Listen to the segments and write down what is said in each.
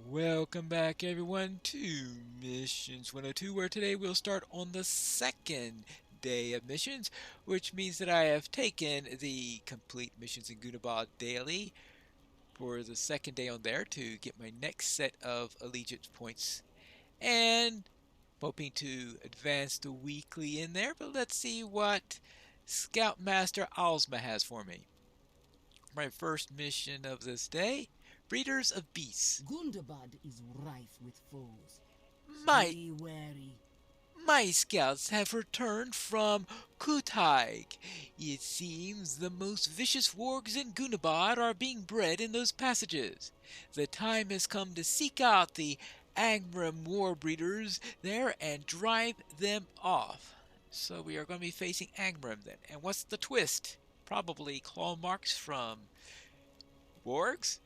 Welcome back everyone to Missions 102, where today we'll start on the second day of missions, which means that I have taken the complete missions in Gunabad daily for the second day on there to get my next set of allegiance points and hoping to advance the weekly in there. But let's see what Scoutmaster Alsma has for me. My first mission of this day, Breeders of Beasts. Gundabad is rife with foes. My Stay wary. My scouts have returned from Kutaig. It seems the most vicious wargs in Gunabad are being bred in those passages. The time has come to seek out the Angrim war breeders there and drive them off. So we are going to be facing Angrim then. And what's the twist? Probably claw marks from wargs?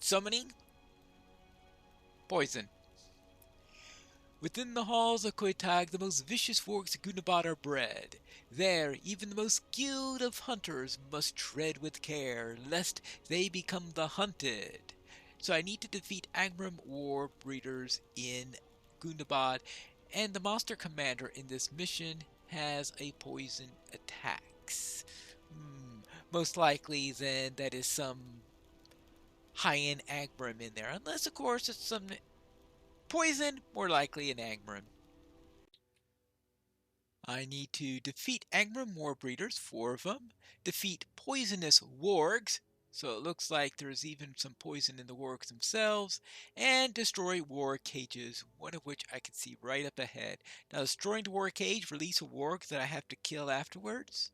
Summoning? Poison. Within the halls of Koitag, the most vicious wargs of Gunabad are bred. There, even the most skilled of hunters must tread with care, lest they become the hunted. So I need to defeat Angrim war breeders in Gunabad, and the monster commander in this mission has a poison attacks. Most likely, then, that is some high-end Angrim in there, unless, of course, it's some poison, more likely an Angrim. I need to defeat Angrim war breeders, 4 of them, defeat poisonous wargs, so it looks like there's even some poison in the wargs themselves, and destroy war cages, one of which I can see right up ahead. Now, destroying the war cage release a warg that I have to kill afterwards?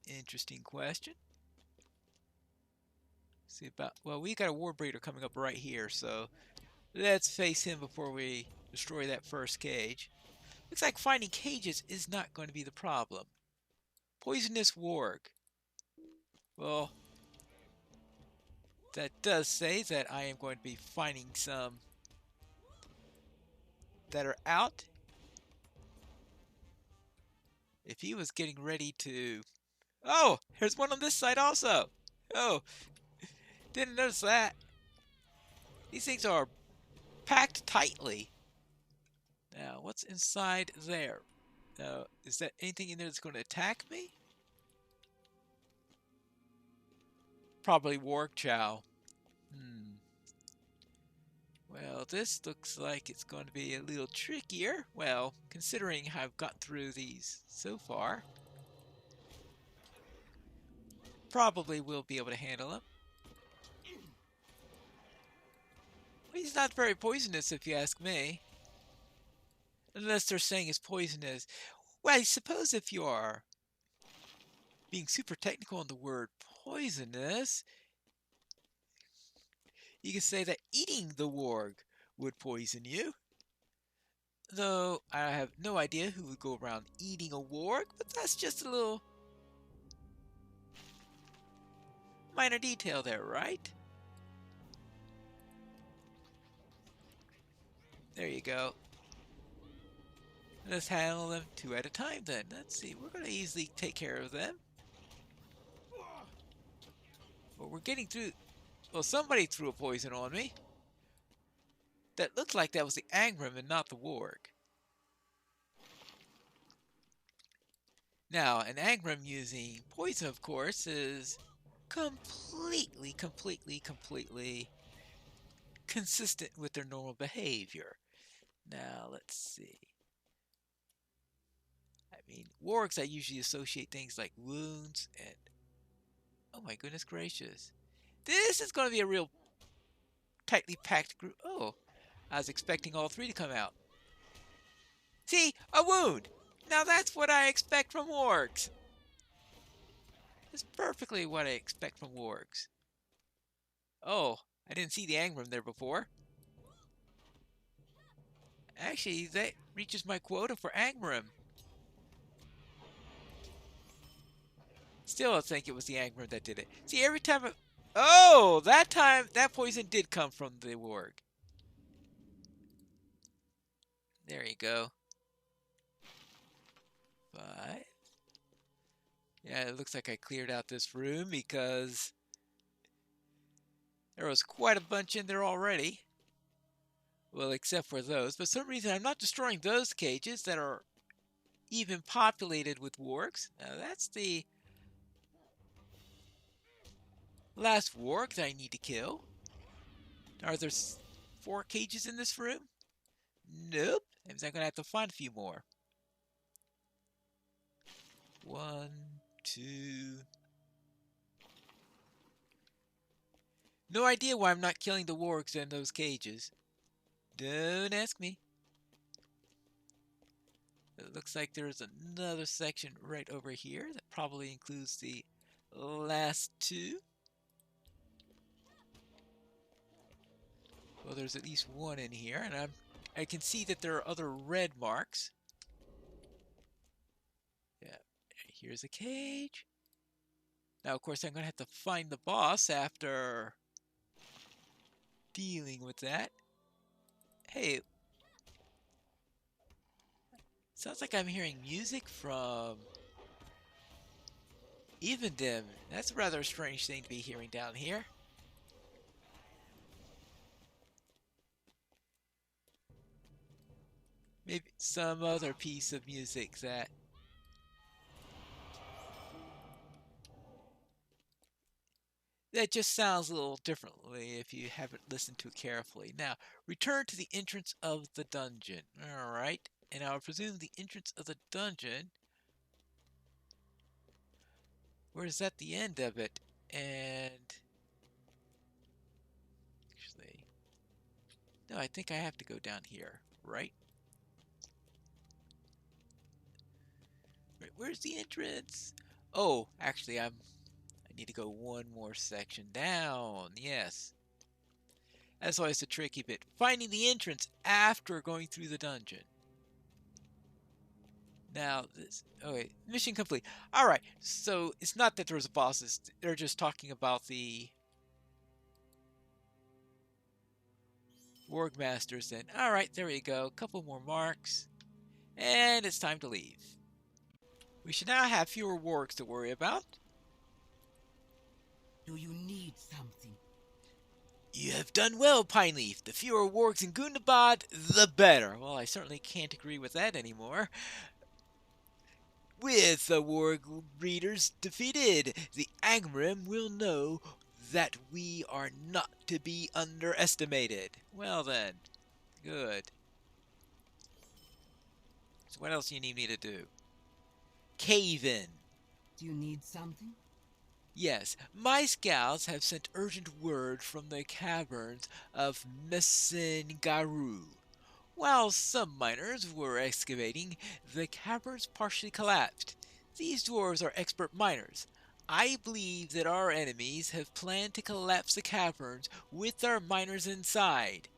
Interesting question. See about, well, we got a war breeder coming up right here, so let's face him before we destroy that first cage. Looks like finding cages is not going to be the problem. Poisonous warg. Well, that does say that I am going to be finding some that are out. If he was getting ready to... Oh, there's one on this side also. Oh, didn't notice that. These things are packed tightly. Now, what's inside there? Is that anything in there that's going to attack me? Probably warg chow. Well, this looks like it's going to be a little trickier. Well, considering how I've got through these so far. Probably will be able to handle him. He's not very poisonous if you ask me. Unless they're saying he's poisonous. Well, I suppose if you are being super technical on the word poisonous, you could say that eating the warg would poison you. Though I have no idea who would go around eating a warg, but that's just a little minor detail there, right? There you go. Let's handle them 2 at a time then. Let's see, we're going to easily take care of them. But we're getting through... Well, somebody threw a poison on me. That looked like that was the Angrim and not the warg. Now, an Angrim using poison, of course, is completely consistent with their normal behavior. Now, let's see. I mean, wargs, I usually associate things like wounds and... Oh my goodness gracious. This is going to be a real tightly packed group. Oh, I was expecting all 3 to come out. See, a wound! Now that's what I expect from wargs. That's perfectly what I expect from wargs. Oh, I didn't see the Angrim there before. Actually, that reaches my quota for Angrim. Still, I think it was the Angrim that did it. See, every time... Oh, that time, that poison did come from the warg. There you go. 5. Yeah, it looks like I cleared out this room because There was quite a bunch in there already. Well, except for those. But for some reason, I'm not destroying those cages that are even populated with wargs. Now, that's the last warg that I need to kill. Are there 4 cages in this room? Nope. That means I'm going to have to find a few more. 1, 2. No idea why I'm not killing the wargs in those cages. Don't ask me. It looks like there's another section right over here that probably includes the last 2. Well, there's at least 1 in here, and I can see that there are other red marks. Yeah, here's a cage. Now, of course, I'm going to have to find the boss after dealing with that. Hey, sounds like I'm hearing music from even dim. That's a rather strange thing to be hearing down here. Maybe some other piece of music that just sounds a little differently if you haven't listened to it carefully. Now, return to the entrance of the dungeon. Alright, and I'll presume the entrance of the dungeon, where's that the end of it? And actually, no, I think I have to go down here, right? Where's the entrance? Oh, actually, I need to go one more section down. Yes. That's always the tricky bit. Finding the entrance after going through the dungeon. Now, okay, mission complete. Alright, so it's not that there's bosses. They're just talking about the Warg Masters then. Alright, there we go. A couple more marks. And it's time to leave. We should now have fewer wargs to worry about. Do you need something? You have done well, Pineleaf. The fewer wargs in Gundabad, the better. Well, I certainly can't agree with that anymore. With the warg breeders defeated, the Agmarim will know that we are not to be underestimated. Well then, good. So what else do you need me to do? Cave in. Do you need something? Yes, my scouts have sent urgent word from the caverns of Messengaru. While some miners were excavating, the caverns partially collapsed. These dwarves are expert miners. I believe that our enemies have planned to collapse the caverns with our miners inside.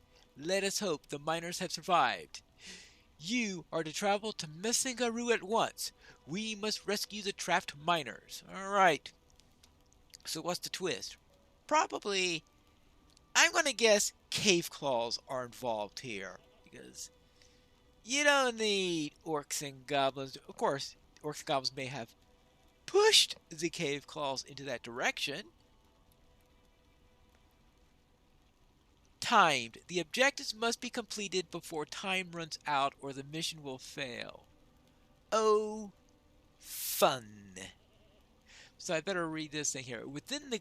Let us hope the miners have survived. You are to travel to Messengaru at once. We must rescue the trapped miners. Alright. So what's the twist? Probably, I'm going to guess cave claws are involved here. Because you don't need orcs and goblins. Of course, orcs and goblins may have pushed the cave claws into that direction. Timed. The objectives must be completed before time runs out or the mission will fail. Oh, fun. So I better read this thing here. Within the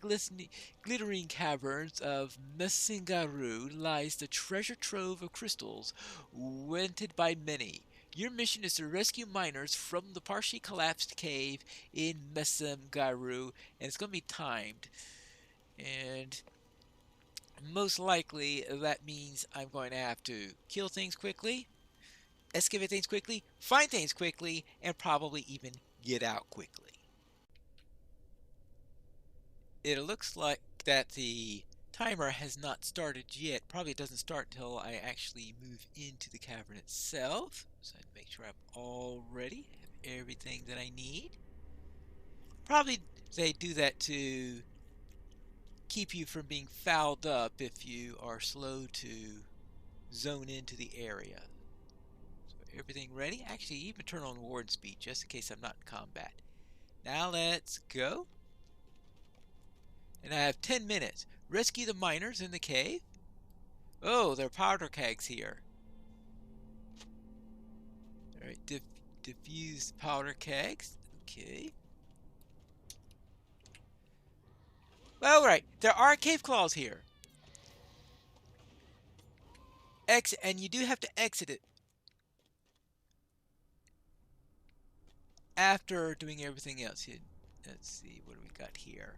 glittering caverns of Messengaru lies the treasure trove of crystals, wanted by many. Your mission is to rescue miners from the partially collapsed cave in Messengaru, and it's going to be timed. And most likely that means I'm going to have to kill things quickly, excavate things quickly, find things quickly, and probably even get out quickly. It looks like that the timer has not started yet. Probably doesn't start until I actually move into the cavern itself. So I'd make sure I'm all ready, have everything that I need. Probably they do that to keep you from being fouled up if you are slow to zone into the area. So everything ready? Actually, even turn on warden speed just in case I'm not in combat. Now let's go. And I have 10 minutes. Rescue the miners in the cave. Oh, there are powder kegs here. Alright, diffuse powder kegs. Okay. Well, right, there are cave claws here. And you do have to exit it after doing everything else. Let's see, what do we got here?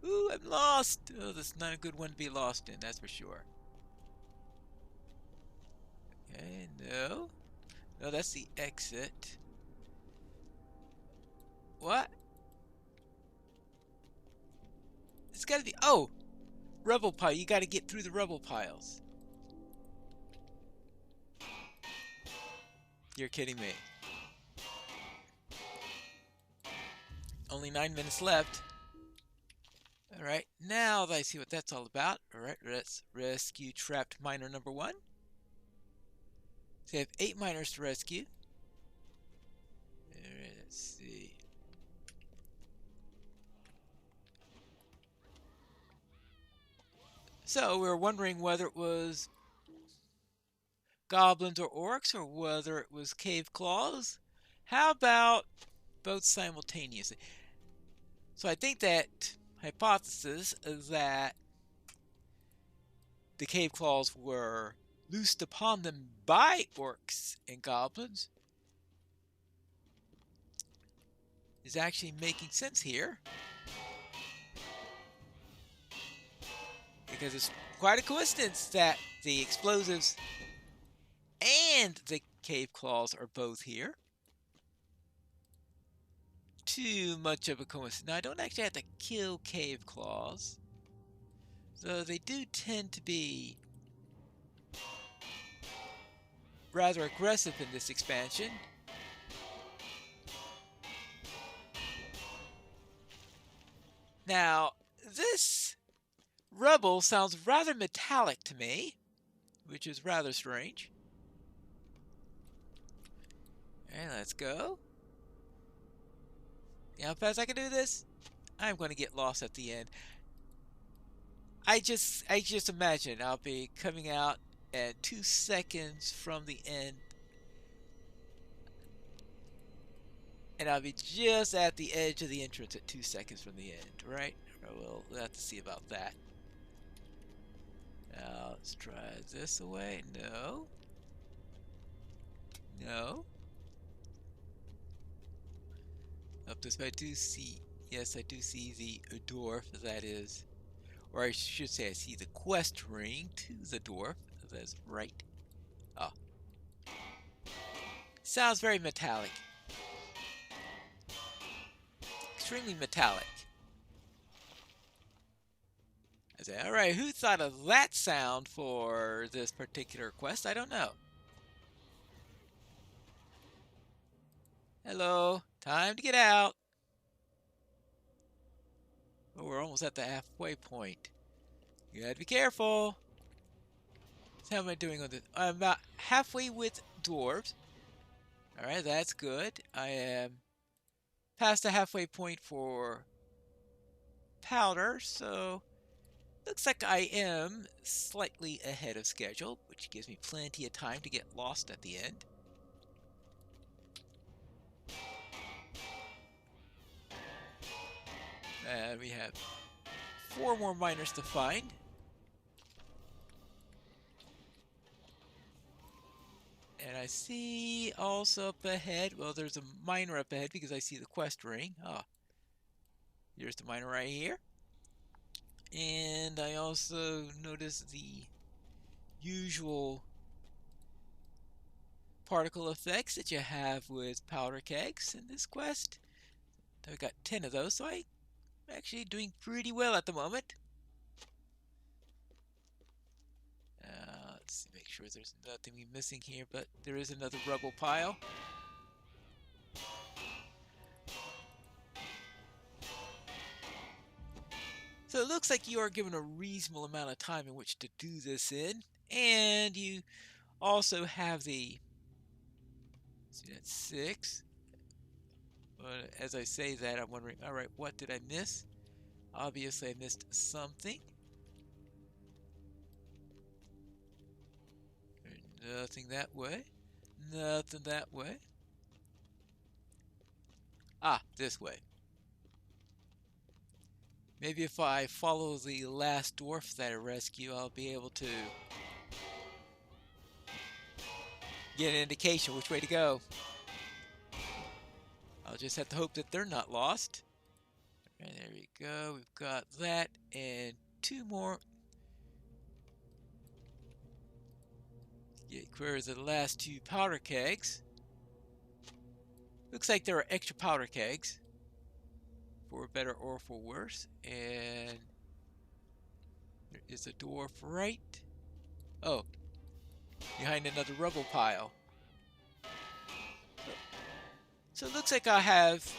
Ooh, I'm lost! Oh, that's not a good one to be lost in, that's for sure. Okay, no. No, that's the exit. What? It's gotta be... Oh! Rubble pile. You gotta get through the rubble piles. You're kidding me. Only 9 minutes left. Alright, now that I see what that's all about. Alright, let's rescue trapped miner number 1. So you have 8 miners to rescue. Alright, let's see. So we were wondering whether it was goblins or orcs, or whether it was cave claws. How about both simultaneously? So I think that hypothesis is that the cave claws were loosed upon them by orcs and goblins is actually making sense here, because it's quite a coincidence that the explosives and the cave claws are both here. Too much of a coincidence. Now, I don't actually have to kill cave claws, so they do tend to be rather aggressive in this expansion. Now, this rubble sounds rather metallic to me, which is rather strange. Alright, let's go. You know how fast I can do this? I'm going to get lost at the end. I just imagine I'll be coming out at 2 seconds from the end, and I'll be just at the edge of the entrance at 2 seconds from the end, right? We'll have to see about that. Now, let's try this away. No. No. Up this way, I do see... Yes, I do see the dwarf, that is... Or I should say I see the quest ring to the dwarf. That's right. Oh. Sounds very metallic. Extremely metallic. I say, alright, who thought of that sound for this particular quest? I don't know. Hello. Time to get out. Oh, we're almost at the halfway point. You gotta be careful. So how am I doing on this? I'm about halfway with dwarves. Alright, that's good. I am past the halfway point for powder, so looks like I am slightly ahead of schedule, which gives me plenty of time to get lost at the end. And we have 4 more miners to find. And I see also up ahead, well, there's a miner up ahead because I see the quest ring. Ah, here's the miner right here. And I also notice the usual particle effects that you have with powder kegs in this quest. I've got 10 of those, so I'm actually doing pretty well at the moment. Let's make sure there's nothing we're missing here, but there is another rubble pile. So it looks like you are given a reasonable amount of time in which to do this in, and you also have the, see, that's 6. But as I say that, I'm wondering, all right, what did I miss? Obviously, I missed something. Nothing that way. Nothing that way. Ah, this way. Maybe if I follow the last dwarf that I rescue, I'll be able to get an indication which way to go. I'll just have to hope that they're not lost. And there we go. We've got that and two more. Get clear of the last two powder kegs. Looks like there are extra powder kegs, for better or for worse. And there is a dwarf right. Oh, behind another rubble pile. So it looks like I have,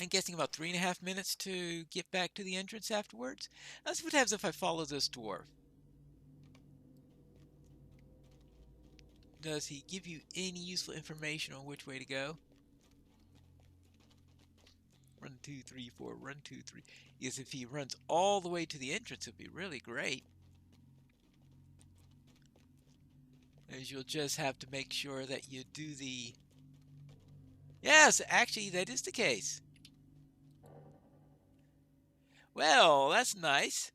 I'm guessing, about 3.5 minutes to get back to the entrance afterwards. Let's see what happens if I follow this dwarf. Does he give you any useful information on which way to go? Run 2, 3, 4, run 2, 3. Because if he runs all the way to the entrance, it'd be really great. As you'll just have to make sure that you do the... Yes, actually, that is the case. Well, that's nice.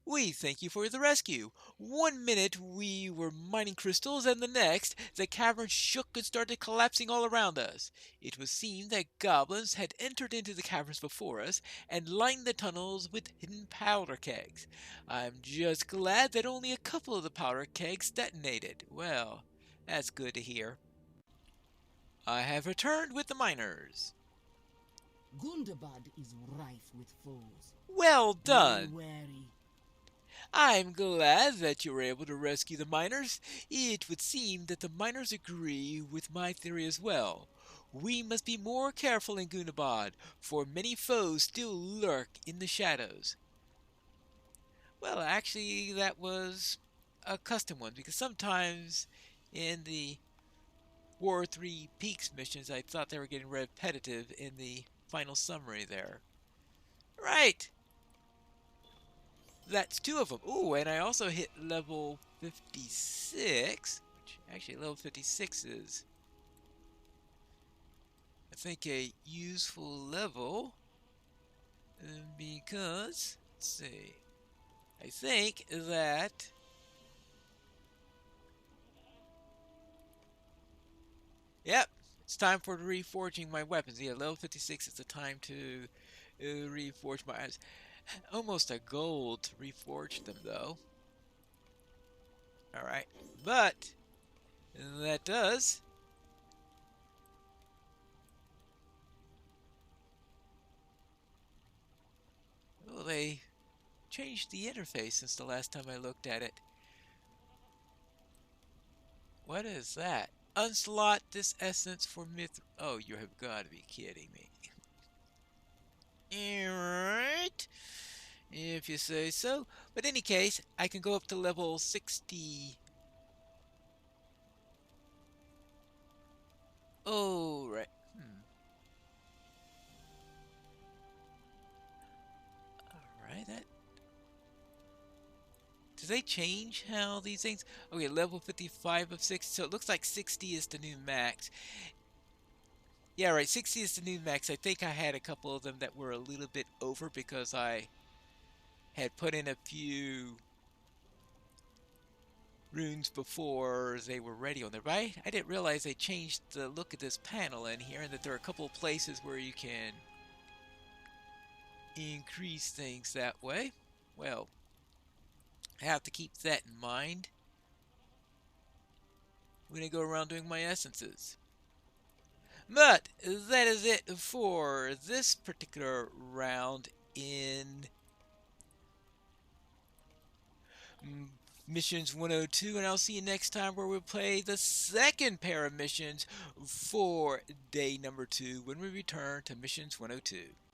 We thank you for the rescue. 1 minute we were mining crystals, and the next the cavern shook and started collapsing all around us. It was seen that goblins had entered into the caverns before us and lined the tunnels with hidden powder kegs. I'm just glad that only a couple of the powder kegs detonated. Well, that's good to hear. I have returned with the miners. Gundabad is rife with foes. Well Be done. wary. I'm glad that you were able to rescue the miners. It would seem that the miners agree with my theory as well. We must be more careful in Gundabad, for many foes still lurk in the shadows. Well, actually, that was a custom one, because sometimes in the War 3 Peaks missions, I thought they were getting repetitive in the final summary there. Right! That's two of them. Ooh, and I also hit level 56, which actually level 56 is, I think, a useful level, because, let's see, I think that, yep, it's time for reforging my weapons. Yeah, level 56 is the time to reforge my items. Almost a gold to reforge them, though. Alright, but that does. Well, they changed the interface since the last time I looked at it. What is that? Unslot this essence for myth. Oh, you have got to be kidding me. Alright, if you say so. But in any case, I can go up to level 60. Oh, right. Alright, that... Do they change how these things... Okay, level 55 of 6. So it looks like 60 is the new max. Yeah, right, 60 is the new max. I think I had a couple of them that were a little bit over because I had put in a few runes before they were ready on there. But I didn't realize they changed the look of this panel in here, and that there are a couple of places where you can increase things that way. Well, I have to keep that in mind when I go around doing my essences. But that is it for this particular round in Missions 102, and I'll see you next time where we'll play the second pair of missions for day number 2 when we return to Missions 102.